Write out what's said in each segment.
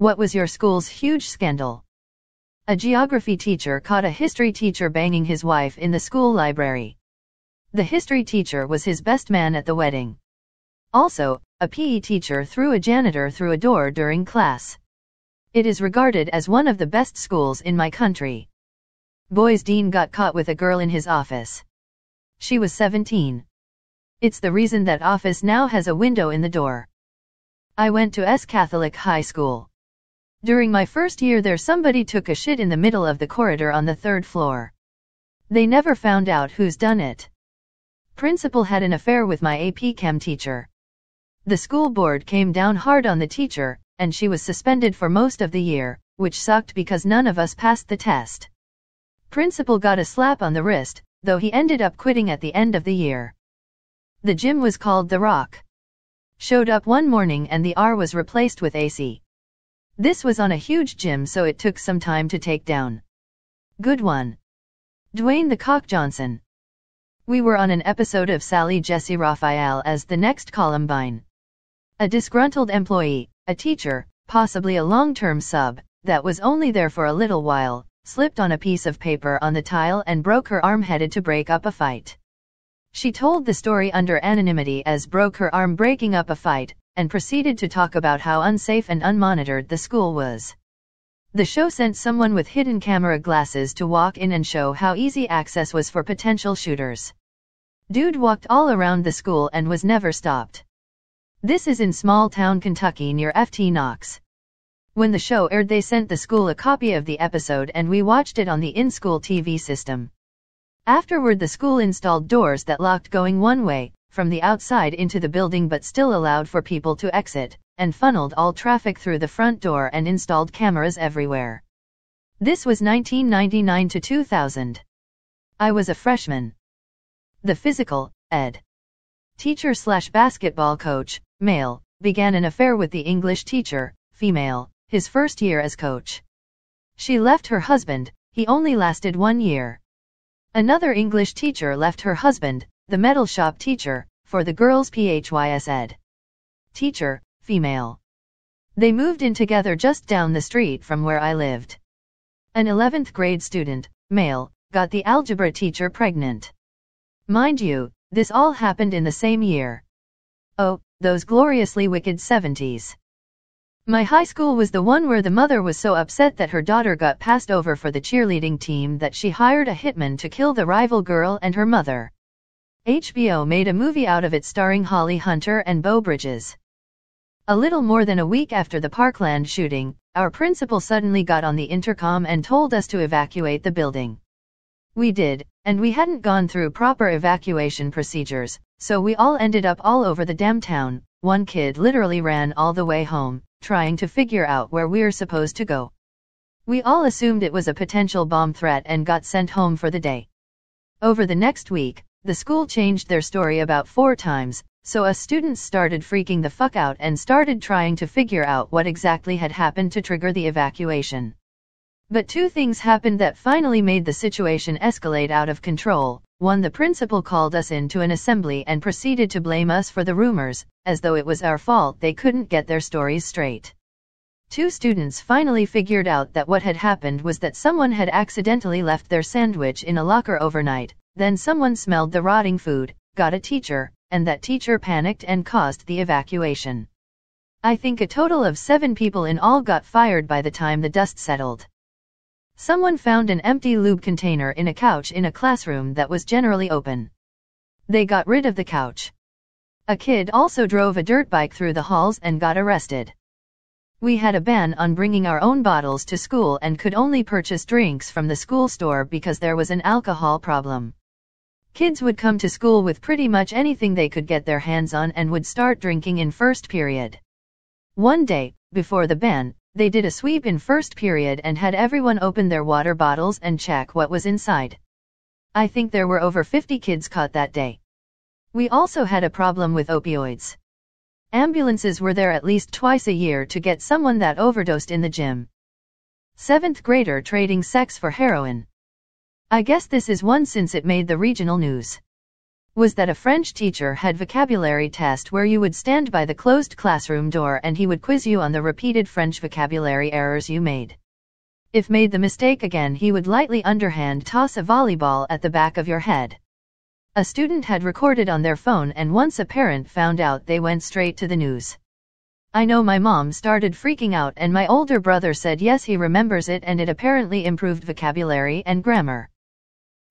What was your school's huge scandal? A geography teacher caught a history teacher banging his wife in the school library. The history teacher was his best man at the wedding. Also, a PE teacher threw a janitor through a door during class. It is regarded as one of the best schools in my country. Boy's dean got caught with a girl in his office. She was 17. It's the reason that office now has a window in the door. I went to Catholic high school. During my first year there somebody took a shit in the middle of the corridor on the 3rd floor. They never found out who's done it. Principal had an affair with my AP Chem teacher. The school board came down hard on the teacher, and she was suspended for most of the year, which sucked because none of us passed the test. Principal got a slap on the wrist, though he ended up quitting at the end of the year. The gym was called The Rock. Showed up one morning and the R was replaced with AC. This was on a huge gym so it took some time to take down. Good one. Dwayne the Cock Johnson. We were on an episode of Sally Jesse Raphael as the next Columbine. A disgruntled employee, a teacher, possibly a long-term sub, that was only there for a little while, slipped on a piece of paper on the tile and broke her arm headed to break up a fight. She told the story under anonymity as broke her arm breaking up a fight, and proceeded to talk about how unsafe and unmonitored the school was. The show sent someone with hidden camera glasses to walk in and show how easy access was for potential shooters. Dude walked all around the school and was never stopped. This is in small-town Kentucky near Ft. Knox. When the show aired they sent the school a copy of the episode and we watched it on the in-school TV system. Afterward the school installed doors that locked going one way, from the outside into the building but still allowed for people to exit, and funneled all traffic through the front door and installed cameras everywhere. This was 1999 to 2000. I was a freshman. The physical ed teacher/basketball coach, male, began an affair with the English teacher, female, his first year as coach. She left her husband, he only lasted 1 year. Another English teacher left her husband, the metal shop teacher, for the girls' PHYS ed teacher, female. They moved in together just down the street from where I lived. An 11th grade student, male, got the algebra teacher pregnant. Mind you, this all happened in the same year. Oh, those gloriously wicked 70s. My high school was the one where the mother was so upset that her daughter got passed over for the cheerleading team that she hired a hitman to kill the rival girl and her mother. HBO made a movie out of it starring Holly Hunter and Beau Bridges. A little more than a week after the Parkland shooting, our principal suddenly got on the intercom and told us to evacuate the building. We did, and we hadn't gone through proper evacuation procedures, so we all ended up all over the damn town. One kid literally ran all the way home, trying to figure out where we're supposed to go. We all assumed it was a potential bomb threat and got sent home for the day. Over the next week, the school changed their story about 4 times, so us students started freaking the fuck out and started trying to figure out what exactly had happened to trigger the evacuation. But 2 things happened that finally made the situation escalate out of control. 1, the principal called us into an assembly and proceeded to blame us for the rumors, as though it was our fault they couldn't get their stories straight. 2, students finally figured out that what had happened was that someone had accidentally left their sandwich in a locker overnight, then someone smelled the rotting food, got a teacher, and that teacher panicked and caused the evacuation. I think a total of 7 people in all got fired by the time the dust settled. Someone found an empty lube container in a couch in a classroom that was generally open. They got rid of the couch. A kid also drove a dirt bike through the halls and got arrested. We had a ban on bringing our own bottles to school and could only purchase drinks from the school store because there was an alcohol problem. Kids would come to school with pretty much anything they could get their hands on and would start drinking in first period. One day, before the ban, they did a sweep in first period and had everyone open their water bottles and check what was inside. I think there were over 50 kids caught that day. We also had a problem with opioids. Ambulances were there at least twice a year to get someone that overdosed in the gym. 7th grader trading sex for heroin. I guess this is one since it made the regional news. was that a French teacher had vocabulary test where you would stand by the closed classroom door and he would quiz you on the repeated French vocabulary errors you made. If made the mistake again, he would lightly underhand toss a volleyball at the back of your head. A student had recorded on their phone, and once a parent found out, they went straight to the news. I know my mom started freaking out, and my older brother said yes, he remembers it and it apparently improved vocabulary and grammar.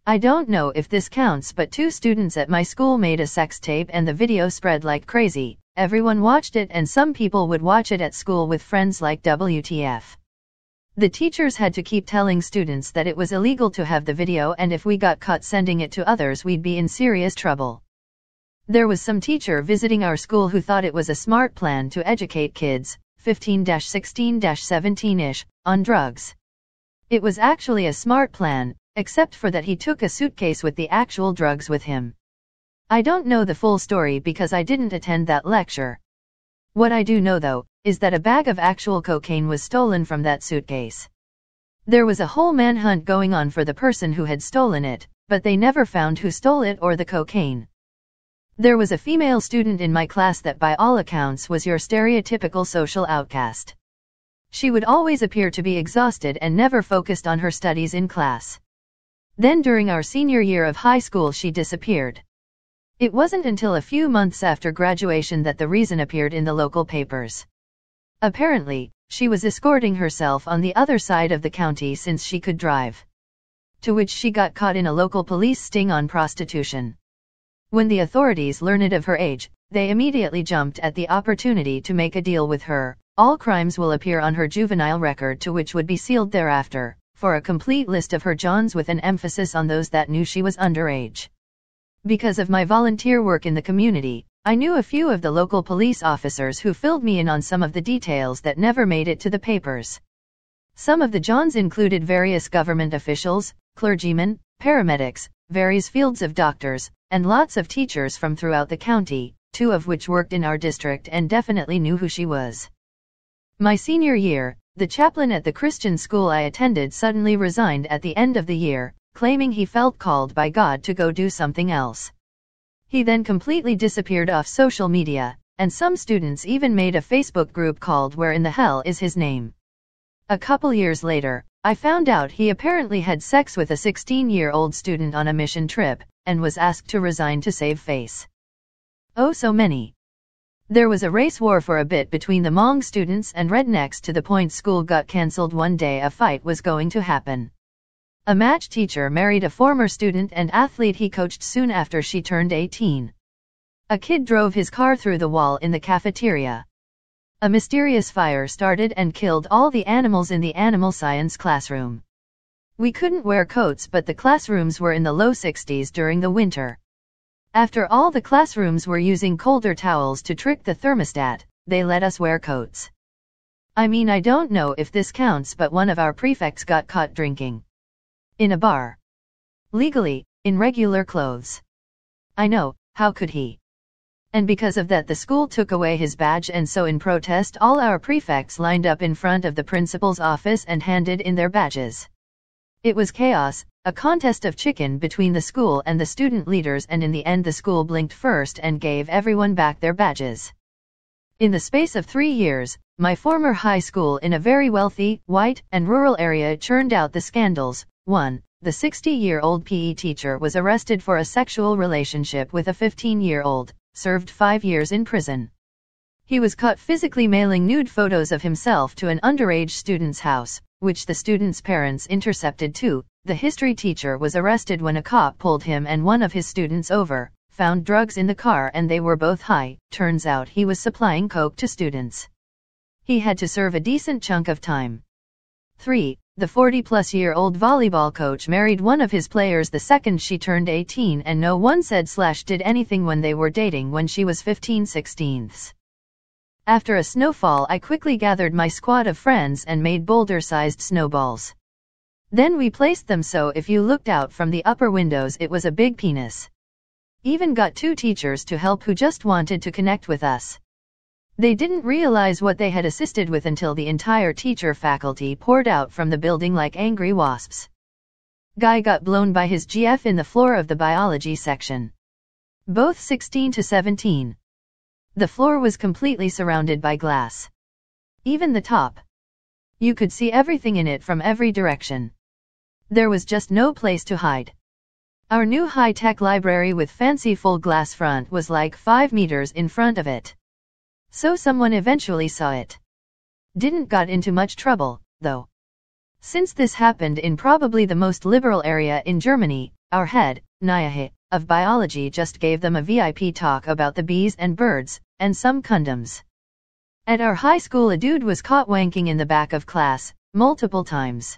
I don't know if this counts, but 2 students at my school made a sex tape and the video spread like crazy. Everyone watched it and some people would watch it at school with friends like WTF. The teachers had to keep telling students that it was illegal to have the video, and if we got caught sending it to others, we'd be in serious trouble. There was some teacher visiting our school who thought it was a smart plan to educate kids, 15-16-17-ish, on drugs. It was actually a smart plan, except for that he took a suitcase with the actual drugs with him. I don't know the full story because I didn't attend that lecture. What I do know though, is that a bag of actual cocaine was stolen from that suitcase. There was a whole manhunt going on for the person who had stolen it, but they never found who stole it or the cocaine. There was a female student in my class that by all accounts was your stereotypical social outcast. She would always appear to be exhausted and never focused on her studies in class. Then during our senior year of high school she disappeared. It wasn't until a few months after graduation that the reason appeared in the local papers. Apparently, she was escorting herself on the other side of the county since she could drive. To which she got caught in a local police sting on prostitution. When the authorities learned of her age, they immediately jumped at the opportunity to make a deal with her. All crimes will appear on her juvenile record, to which would be sealed thereafter, for a complete list of her Johns with an emphasis on those that knew she was underage. Because of my volunteer work in the community, I knew a few of the local police officers who filled me in on some of the details that never made it to the papers. Some of the Johns included various government officials, clergymen, paramedics, various fields of doctors, and lots of teachers from throughout the county, 2 of which worked in our district and definitely knew who she was. My senior year, the chaplain at the Christian school I attended suddenly resigned at the end of the year, claiming he felt called by God to go do something else. He then completely disappeared off social media, and some students even made a Facebook group called Where in the Hell is His Name? A couple years later, I found out he apparently had sex with a 16-year-old student on a mission trip, and was asked to resign to save face. Oh, so many. There was a race war for a bit between the Hmong students and rednecks, to the point school got cancelled one day a fight was going to happen. A match teacher married a former student and athlete he coached soon after she turned 18. A kid drove his car through the wall in the cafeteria. A mysterious fire started and killed all the animals in the animal science classroom. We couldn't wear coats, but the classrooms were in the low 60s during the winter. After all the classrooms were using colder towels to trick the thermostat, they let us wear coats. I mean, I don't know if this counts, but one of our prefects got caught drinking in a bar. Legally, in regular clothes. I know, how could he? And because of that the school took away his badge, and so in protest all our prefects lined up in front of the principal's office and handed in their badges. It was chaos, a contest of chicken between the school and the student leaders, and in the end the school blinked first and gave everyone back their badges. In the space of 3 years, my former high school in a very wealthy, white, and rural area churned out the scandals. 1. The 60-year-old PE teacher was arrested for a sexual relationship with a 15-year-old, served 5 years in prison. He was caught physically mailing nude photos of himself to an underage student's house, which the student's parents intercepted. 2. The history teacher was arrested when a cop pulled him and one of his students over, found drugs in the car and they were both high. Turns out he was supplying coke to students. He had to serve a decent chunk of time. 3. The 40-plus-year-old volleyball coach married one of his players the second she turned 18, and no one said/did anything when they were dating when she was 15/16. After a snowfall I quickly gathered my squad of friends and made boulder-sized snowballs. Then we placed them so if you looked out from the upper windows it was a big penis. Even got 2 teachers to help who just wanted to connect with us. They didn't realize what they had assisted with until the entire teacher faculty poured out from the building like angry wasps. Guy got blown by his GF in the floor of the biology section. both 16 to 17. The floor was completely surrounded by glass. Even the top. You could see everything in it from every direction. There was just no place to hide. Our new high-tech library with fancy full glass front was like 5 meters in front of it. So someone eventually saw it. Didn't got into much trouble, though. Since this happened in probably the most liberal area in Germany, our head, Nyahe, of biology just gave them a VIP talk about the bees and birds, and some condoms. At our high school a dude was caught wanking in the back of class, multiple times.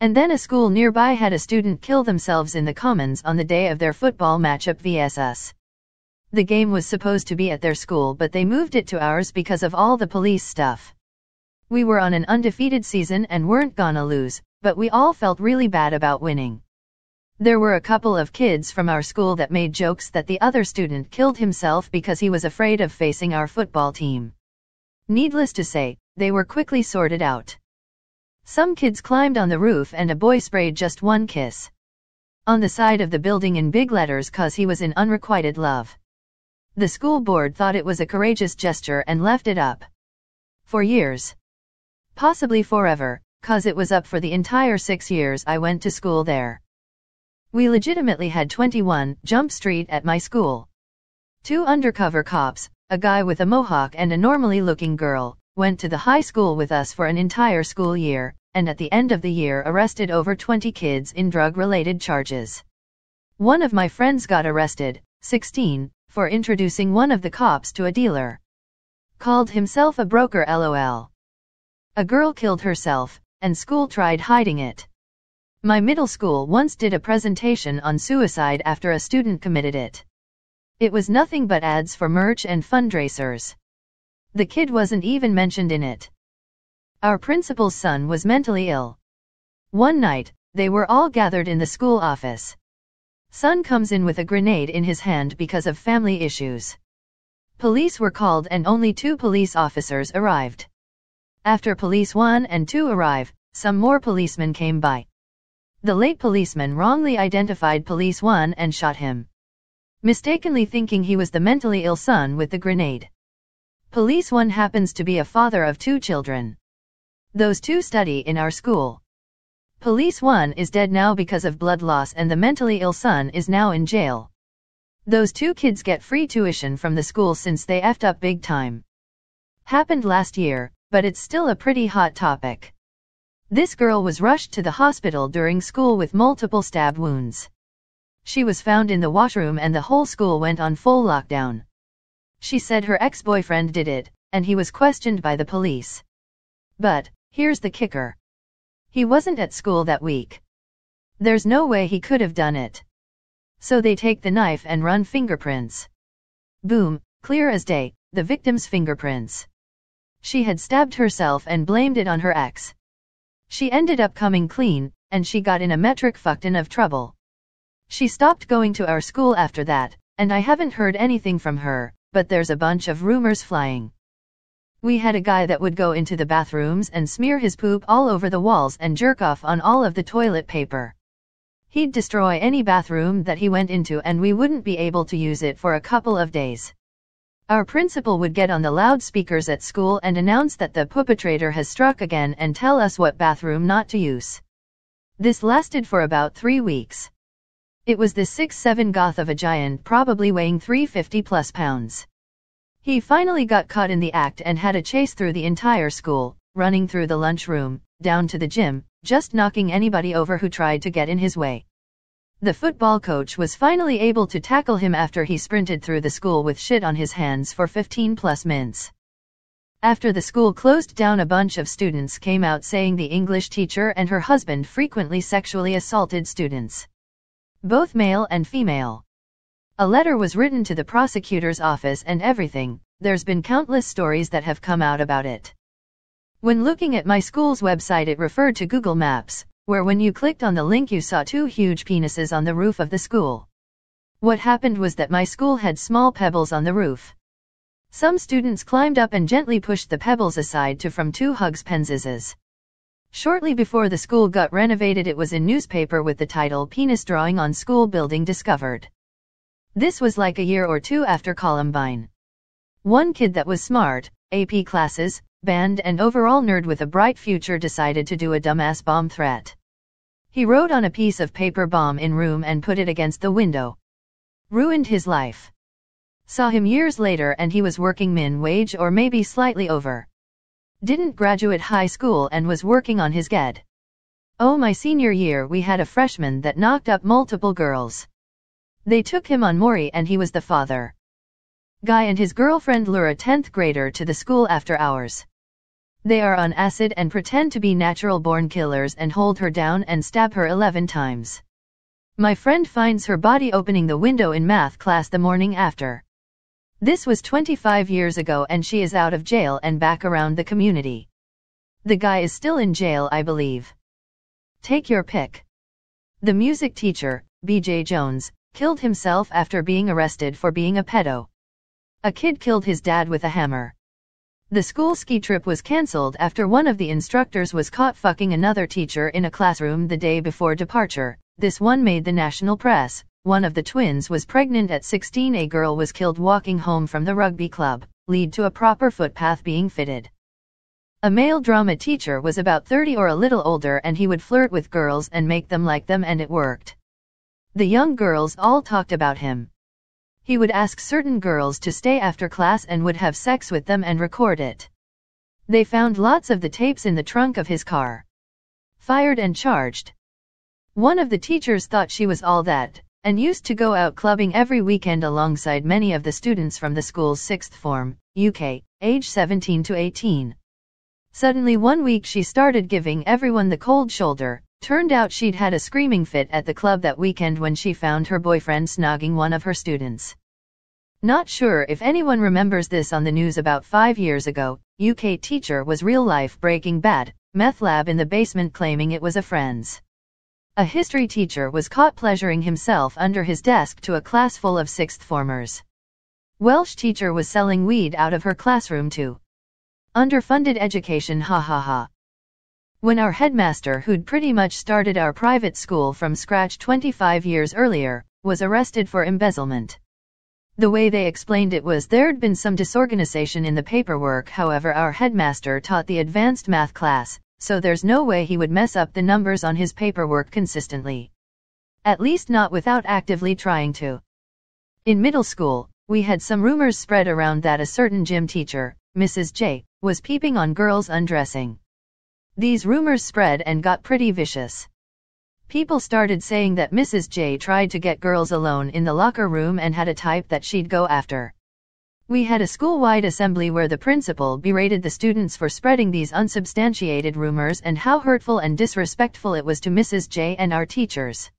And then a school nearby had a student kill themselves in the commons on the day of their football matchup vs us. The game was supposed to be at their school but they moved it to ours because of all the police stuff. We were on an undefeated season and weren't gonna lose, but we all felt really bad about winning. There were a couple of kids from our school that made jokes that the other student killed himself because he was afraid of facing our football team. Needless to say, they were quickly sorted out. Some kids climbed on the roof and a boy sprayed just one kiss on the side of the building in big letters cause he was in unrequited love. The school board thought it was a courageous gesture and left it up. For years. Possibly forever, cause it was up for the entire 6 years I went to school there. We legitimately had 21 Jump Street at my school. 2 undercover cops, a guy with a mohawk and a normally looking girl, went to the high school with us for an entire school year, and at the end of the year arrested over 20 kids in drug-related charges. One of my friends got arrested, 16, for introducing one of the cops to a dealer. Called himself a broker LOL. A girl killed herself, and school tried hiding it. My middle school once did a presentation on suicide after a student committed it. It was nothing but ads for merch and fundraisers. The kid wasn't even mentioned in it. Our principal's son was mentally ill. One night, they were all gathered in the school office. Son comes in with a grenade in his hand because of family issues. Police were called and only 2 police officers arrived. After police 1 and 2 arrived, some more policemen came by. The late policeman wrongly identified police 1 and shot him, mistakenly thinking he was the mentally ill son with the grenade. Police 1 happens to be a father of 2 children. Those 2 study in our school. Police 1 is dead now because of blood loss and the mentally ill son is now in jail. Those 2 kids get free tuition from the school since they effed up big time. Happened last year, but it's still a pretty hot topic. This girl was rushed to the hospital during school with multiple stab wounds. She was found in the washroom and the whole school went on full lockdown. She said her ex-boyfriend did it, and he was questioned by the police. But, here's the kicker. He wasn't at school that week. There's no way he could have done it. So they take the knife and run fingerprints. Boom, clear as day, the victim's fingerprints. She had stabbed herself and blamed it on her ex. She ended up coming clean, and she got in a metric fuckton of trouble. She stopped going to our school after that, and I haven't heard anything from her, but there's a bunch of rumors flying. We had a guy that would go into the bathrooms and smear his poop all over the walls and jerk off on all of the toilet paper. He'd destroy any bathroom that he went into and we wouldn't be able to use it for a couple of days. Our principal would get on the loudspeakers at school and announce that the perpetrator has struck again and tell us what bathroom not to use. This lasted for about 3 weeks. It was this 6'7" goth of a giant probably weighing 350 plus pounds. He finally got caught in the act and had a chase through the entire school, running through the lunchroom, down to the gym, just knocking anybody over who tried to get in his way. The football coach was finally able to tackle him after he sprinted through the school with shit on his hands for 15 plus minutes. After the school closed down, a bunch of students came out saying the English teacher and her husband frequently sexually assaulted students, both male and female. A letter was written to the prosecutor's office and everything. There's been countless stories that have come out about it. When looking at my school's website, it referred to Google Maps, where when you clicked on the link you saw 2 huge penises on the roof of the school. What happened was that my school had small pebbles on the roof. Some students climbed up and gently pushed the pebbles aside to from 2 hugs penises. Shortly before the school got renovated, it was in newspaper with the title "Penis Drawing on School Building Discovered." This was like a year or two after Columbine. One kid that was smart, AP classes, band and overall nerd with a bright future decided to do a dumbass bomb threat. He wrote on a piece of paper "bomb in room" and put it against the window. Ruined his life. Saw him years later and he was working min wage or maybe slightly over. Didn't graduate high school and was working on his GED. Oh, my senior year we had a freshman that knocked up multiple girls. They took him on Maury and he was the father. Guy and his girlfriend lure a 10th grader to the school after hours. They are on acid and pretend to be natural-born killers and hold her down and stab her 11 times. My friend finds her body opening the window in math class the morning after. This was 25 years ago and she is out of jail and back around the community. The guy is still in jail, I believe. Take your pick. The music teacher, B.J. Jones, killed himself after being arrested for being a pedo. A kid killed his dad with a hammer. The school ski trip was cancelled after one of the instructors was caught fucking another teacher in a classroom the day before departure. This one made the national press. One of the twins was pregnant at 16. A girl was killed walking home from the rugby club, lead to a proper footpath being fitted. A male drama teacher was about 30 or a little older and he would flirt with girls and make them like them and it worked. The young girls all talked about him. He would ask certain girls to stay after class and would have sex with them and record it. They found lots of the tapes in the trunk of his car. Fired and charged. One of the teachers thought she was all that, and used to go out clubbing every weekend alongside many of the students from the school's 6th form, UK, age 17 to 18. Suddenly one week she started giving everyone the cold shoulder. Turned out she'd had a screaming fit at the club that weekend when she found her boyfriend snogging one of her students. Not sure if anyone remembers this on the news about 5 years ago. UK teacher was real life Breaking Bad, meth lab in the basement claiming it was a friend's. A history teacher was caught pleasuring himself under his desk to a class full of 6th formers. Welsh teacher was selling weed out of her classroom too. Underfunded education, ha ha ha. When our headmaster, who'd pretty much started our private school from scratch 25 years earlier, was arrested for embezzlement. The way they explained it was there'd been some disorganization in the paperwork. However, our headmaster taught the advanced math class, so there's no way he would mess up the numbers on his paperwork consistently. At least not without actively trying to. In middle school, we had some rumors spread around that a certain gym teacher, Mrs. J, was peeping on girls undressing. These rumors spread and got pretty vicious. People started saying that Mrs. J tried to get girls alone in the locker room and had a type that she'd go after. We had a school-wide assembly where the principal berated the students for spreading these unsubstantiated rumors and how hurtful and disrespectful it was to Mrs. J and our teachers.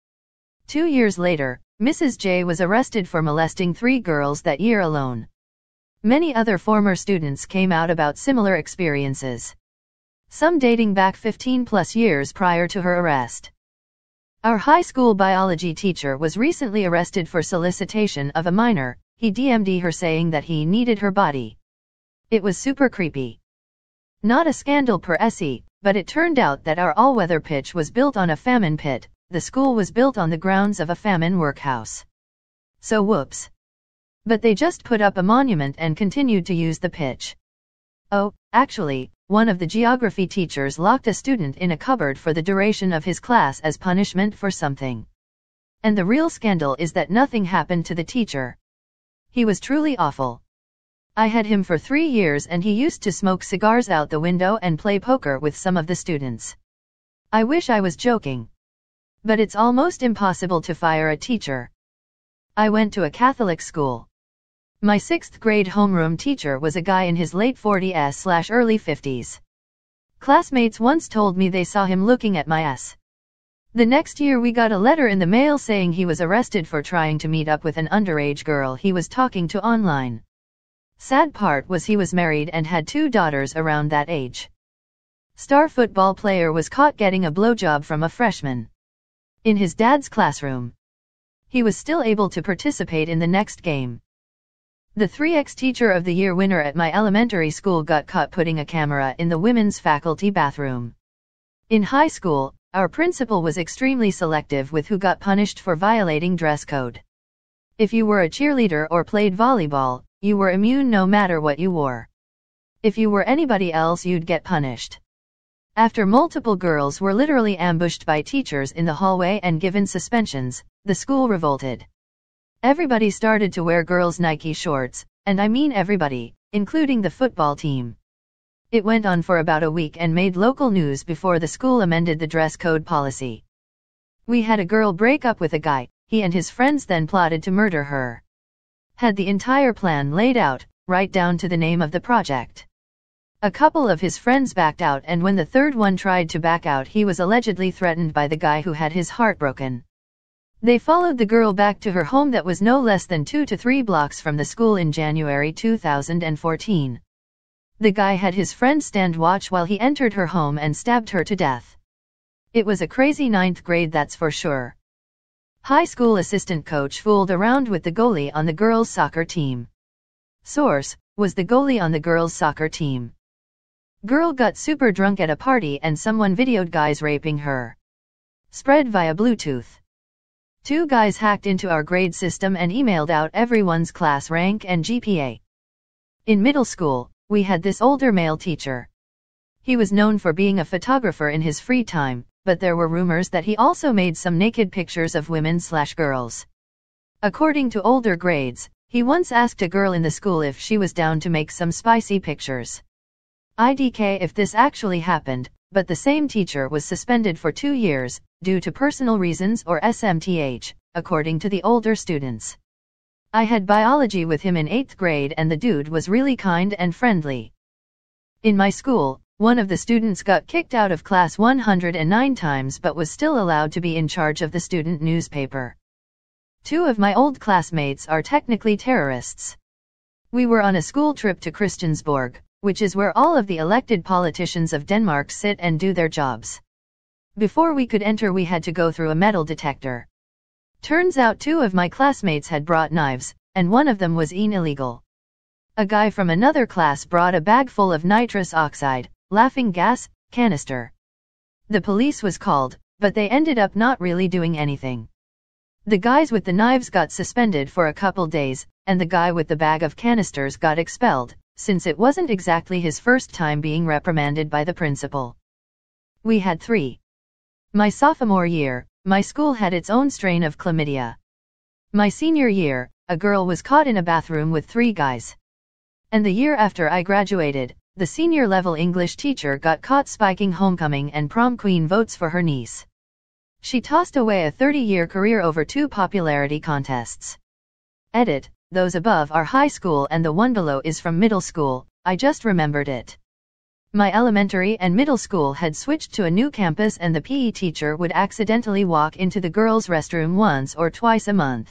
2 years later, Mrs. J was arrested for molesting 3 girls that year alone. Many other former students came out about similar experiences. Some dating back 15+ years prior to her arrest. Our high school biology teacher was recently arrested for solicitation of a minor. He DM'd her saying that he needed her body. It was super creepy. Not a scandal per se, but it turned out that our all-weather pitch was built on a famine pit. The school was built on the grounds of a famine workhouse. So whoops. But they just put up a monument and continued to use the pitch. Oh, actually, one of the geography teachers locked a student in a cupboard for the duration of his class as punishment for something. And the real scandal is that nothing happened to the teacher. He was truly awful. I had him for 3 years and he used to smoke cigars out the window and play poker with some of the students. I wish I was joking. But it's almost impossible to fire a teacher. I went to a Catholic school. My 6th grade homeroom teacher was a guy in his late 40s/early 50s. Classmates once told me they saw him looking at my ass. The next year we got a letter in the mail saying he was arrested for trying to meet up with an underage girl he was talking to online. Sad part was he was married and had 2 daughters around that age. Star football player was caught getting a blowjob from a freshman. In his dad's classroom. He was still able to participate in the next game. The 3X Teacher of the Year winner at my elementary school got caught putting a camera in the women's faculty bathroom. In high school, our principal was extremely selective with who got punished for violating dress code. If you were a cheerleader or played volleyball, you were immune no matter what you wore. If you were anybody else, you'd get punished. After multiple girls were literally ambushed by teachers in the hallway and given suspensions, the school revolted. Everybody started to wear girls' Nike shorts, and I mean everybody, including the football team. It went on for about a week and made local news before the school amended the dress code policy. We had a girl break up with a guy, he and his friends then plotted to murder her. Had the entire plan laid out, right down to the name of the project. A couple of his friends backed out, and when the third one tried to back out, he was allegedly threatened by the guy who had his heart broken. They followed the girl back to her home that was no less than 2 to 3 blocks from the school in January 2014. The guy had his friend stand watch while he entered her home and stabbed her to death. It was a crazy 9th grade, that's for sure. High school assistant coach fooled around with the goalie on the girls' soccer team. Source: was the goalie on the girls' soccer team. Girl got super drunk at a party and someone videoed guys raping her. Spread via Bluetooth. 2 guys hacked into our grade system and emailed out everyone's class rank and GPA. In middle school, we had this older male teacher. He was known for being a photographer in his free time, but there were rumors that he also made some naked pictures of women/girls. According to older grades, he once asked a girl in the school if she was down to make some spicy pictures. IDK if this actually happened, but the same teacher was suspended for 2 years, due to personal reasons or SMTH, according to the older students. I had biology with him in 8th grade and the dude was really kind and friendly. In my school, one of the students got kicked out of class 109 times but was still allowed to be in charge of the student newspaper. 2 of my old classmates are technically terrorists. We were on a school trip to Christiansborg, which is where all of the elected politicians of Denmark sit and do their jobs. Before we could enter, we had to go through a metal detector. Turns out 2 of my classmates had brought knives, and one of them was illegal. A guy from another class brought a bag full of nitrous oxide, laughing gas, canister. The police was called, but they ended up not really doing anything. The guys with the knives got suspended for a couple days, and the guy with the bag of canisters got expelled, since it wasn't exactly his first time being reprimanded by the principal. We had 3. My sophomore year, my school had its own strain of chlamydia. My senior year, a girl was caught in a bathroom with 3 guys. And the year after I graduated, the senior-level English teacher got caught spiking homecoming and prom queen votes for her niece. She tossed away a 30-year career over 2 popularity contests. Edit: those above are high school and the one below is from middle school, I just remembered it. My elementary and middle school had switched to a new campus and the PE teacher would accidentally walk into the girls' restroom once or twice a month.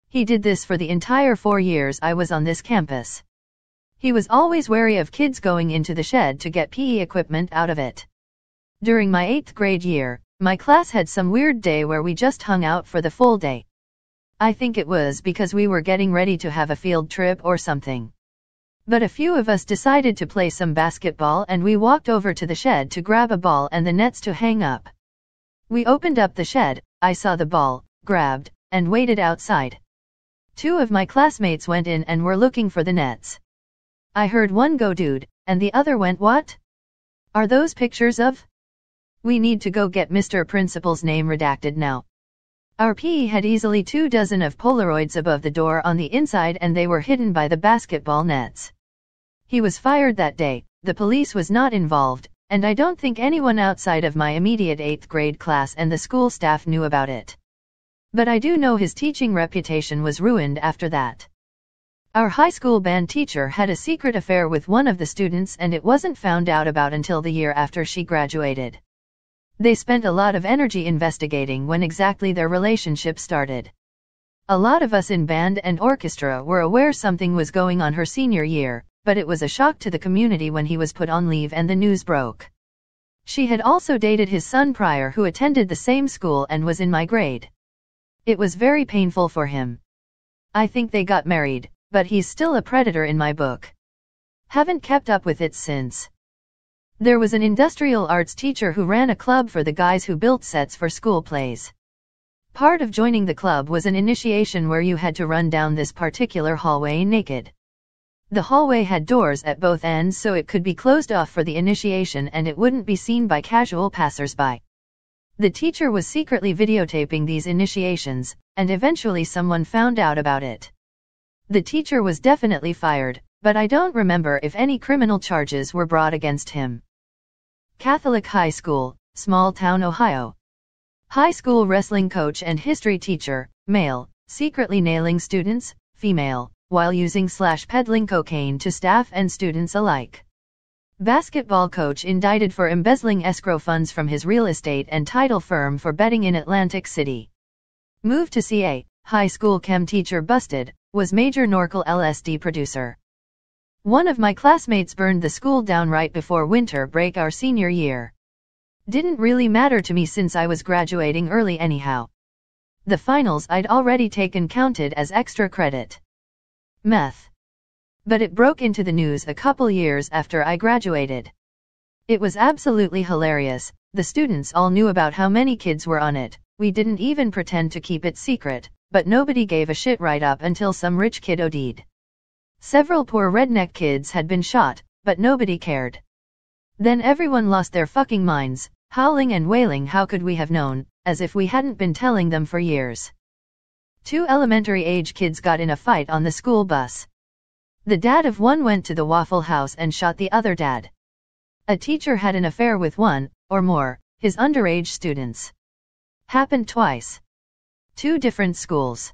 He did this for the entire 4 years I was on this campus. He was always wary of kids going into the shed to get PE equipment out of it. During my 8th grade year, my class had some weird day where we just hung out for the full day. I think it was because we were getting ready to have a field trip or something. But a few of us decided to play some basketball and we walked over to the shed to grab a ball and the nets to hang up. We opened up the shed, I saw the ball, grabbed, and waited outside. 2 of my classmates went in and were looking for the nets. I heard one go, "Dude," and the other went, "What? Are those pictures of?" We need to go get Mr. Principal's name redacted now. Our PE had easily 2 dozen of Polaroids above the door on the inside and they were hidden by the basketball nets. He was fired that day, the police was not involved, and I don't think anyone outside of my immediate 8th grade class and the school staff knew about it. But I do know his teaching reputation was ruined after that. Our high school band teacher had a secret affair with one of the students and it wasn't found out about until the year after she graduated. They spent a lot of energy investigating when exactly their relationship started. A lot of us in band and orchestra were aware something was going on her senior year, but it was a shock to the community when he was put on leave and the news broke. She had also dated his son prior, who attended the same school and was in my grade. It was very painful for him. I think they got married, but he's still a predator in my book. Haven't kept up with it since. There was an industrial arts teacher who ran a club for the guys who built sets for school plays. Part of joining the club was an initiation where you had to run down this particular hallway naked. The hallway had doors at both ends so it could be closed off for the initiation and it wouldn't be seen by casual passersby. The teacher was secretly videotaping these initiations, and eventually someone found out about it. The teacher was definitely fired, but I don't remember if any criminal charges were brought against him. Catholic High School, small town, Ohio. High school wrestling coach and history teacher, male, secretly nailing students, female, while using/peddling cocaine to staff and students alike. Basketball coach indicted for embezzling escrow funds from his real estate and title firm for betting in Atlantic City. Moved to CA, high school chem teacher busted, was Major Norcal LSD producer. One of my classmates burned the school down right before winter break our senior year. Didn't really matter to me since I was graduating early anyhow. The finals I'd already taken counted as extra credit. Meth. But it broke into the news a couple years after I graduated. It was absolutely hilarious. The students all knew about how many kids were on it. We didn't even pretend to keep it secret, but nobody gave a shit right up until some rich kid OD'd. Several poor redneck kids had been shot, but nobody cared. Then everyone lost their fucking minds, howling and wailing how could we have known, as if we hadn't been telling them for years. 2 elementary-age kids got in a fight on the school bus. The dad of one went to the Waffle House and shot the other dad. A teacher had an affair with one, or more, his underage students. Happened twice. 2 different schools.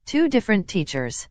2 different teachers.